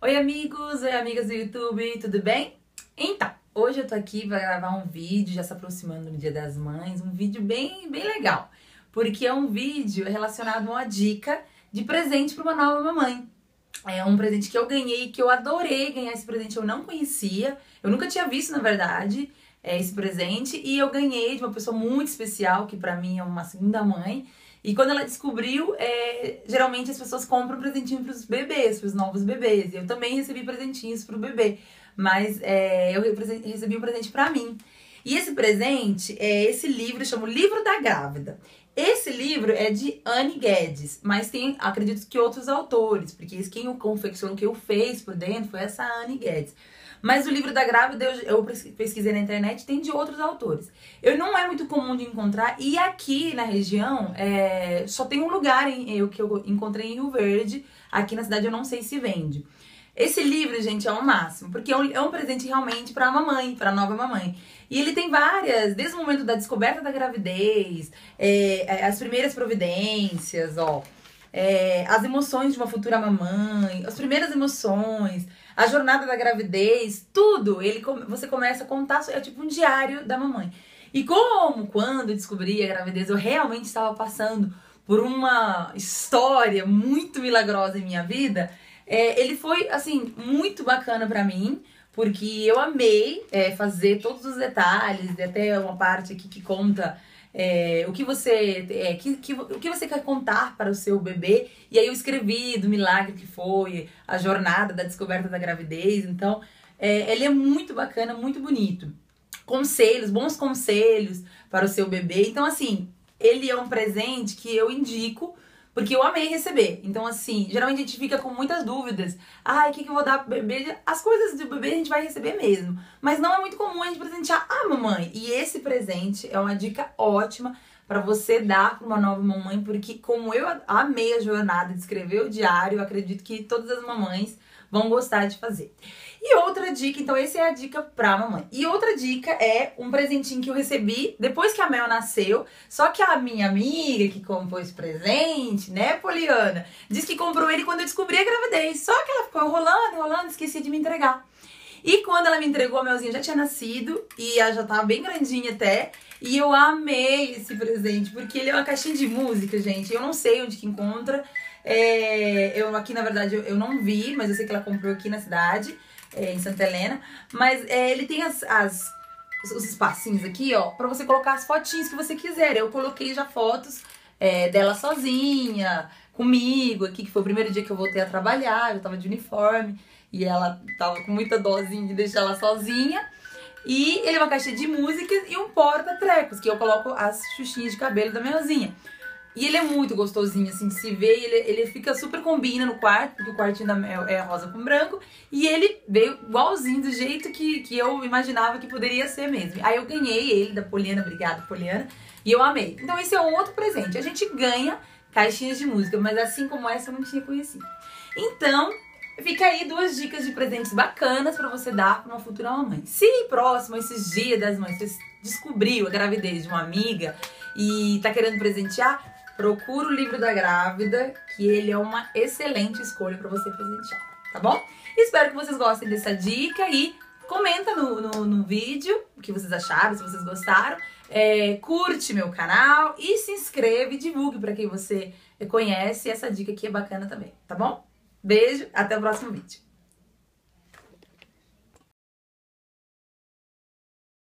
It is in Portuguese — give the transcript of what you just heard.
Oi amigos, oi amigas do YouTube, tudo bem? Então, hoje eu tô aqui para gravar um vídeo, já se aproximando do Dia das Mães, um vídeo bem legal, porque é um vídeo relacionado a uma dica de presente para uma nova mamãe. É um presente que eu ganhei, que eu adorei ganhar esse presente, eu não conhecia, eu nunca tinha visto, na verdade, esse presente, e eu ganhei de uma pessoa muito especial, que pra mim é uma segunda mãe. E quando ela descobriu, geralmente as pessoas compram um presentinho pros bebês, pros novos bebês. Eu também recebi presentinhos pro bebê, mas eu recebi um presente pra mim. E esse presente é esse livro, chama o Livro da Grávida. Esse livro é de Annie Guedes, mas tem, acredito que outros autores, porque quem o confeccionou, quem o fez por dentro foi essa Annie Guedes. Mas o livro da grávida eu pesquisei na internet, tem de outros autores. Eu não é muito comum de encontrar, e aqui na região só tem um lugar que eu encontrei em Rio Verde. Aqui na cidade eu não sei se vende. Esse livro, gente, é o máximo, porque é um presente realmente para a mamãe, para a nova mamãe. E ele tem várias, desde o momento da descoberta da gravidez, as primeiras providências, ó. As emoções de uma futura mamãe, as primeiras emoções, a jornada da gravidez, tudo. Você começa a contar, é tipo um diário da mamãe. E quando descobri a gravidez, eu realmente estava passando por uma história muito milagrosa em minha vida. Ele foi, assim, muito bacana pra mim, porque eu amei fazer todos os detalhes, e até uma parte aqui que conta o que você o que você quer contar para o seu bebê. E aí eu escrevi do milagre que foi a jornada da descoberta da gravidez. Então ele é muito bacana, muito bonito. Conselhos, bons conselhos para o seu bebê. Então assim, ele é um presente que eu indico porque eu amei receber. Então, assim, geralmente a gente fica com muitas dúvidas. Ai, o que eu vou dar pro bebê? As coisas do bebê a gente vai receber mesmo. Mas não é muito comum a gente presentear a mamãe. E esse presente é uma dica ótima para você dar para uma nova mamãe, porque como eu amei a jornada de escrever o diário, eu acredito que todas as mamães vão gostar de fazer. E outra dica, então essa é a dica pra mamãe. E outra dica é um presentinho que eu recebi depois que a Mel nasceu, só que a minha amiga que comprou esse presente, né, Poliana, disse que comprou ele quando eu descobri a gravidez, só que ela ficou enrolando, esqueci de me entregar. E quando ela me entregou, a Melzinha já tinha nascido e ela já tava bem grandinha até. E eu amei esse presente, porque ele é uma caixinha de música, gente. Eu não sei onde que encontra. Eu aqui, na verdade, eu não vi, mas eu sei que ela comprou aqui na cidade, em Santa Helena. Mas ele tem os espacinhos aqui, ó, pra você colocar as fotinhas que você quiser. Eu coloquei já fotos dela sozinha, comigo aqui, que foi o primeiro dia que eu voltei a trabalhar. Eu tava de uniforme e ela tava com muita dosinha de deixar ela sozinha. E ele é uma caixa de músicas e um porta-trecos, que eu coloco as xuxinhas de cabelo da Melzinha. E ele é muito gostosinho, assim, de se ver. Ele fica super combina no quarto, porque o quartinho da Mel é rosa com branco. E ele veio igualzinho, do jeito que eu imaginava que poderia ser mesmo. Aí eu ganhei ele da Poliana, obrigada Poliana, e eu amei. Então esse é um outro presente. A gente ganha caixinhas de música, mas assim como essa eu não tinha conhecido. Então, fica aí duas dicas de presentes bacanas pra você dar pra uma futura mamãe. Se próximo, esses dias das mães, você descobriu a gravidez de uma amiga e tá querendo presentear, procura o Livro da Grávida, que ele é uma excelente escolha pra você presentear, tá bom? Espero que vocês gostem dessa dica e comenta no vídeo o que vocês acharam, se vocês gostaram. Curte meu canal e se inscreve e divulgue pra quem você conhece. Essa dica aqui é bacana também, tá bom? Beijo, até o próximo vídeo.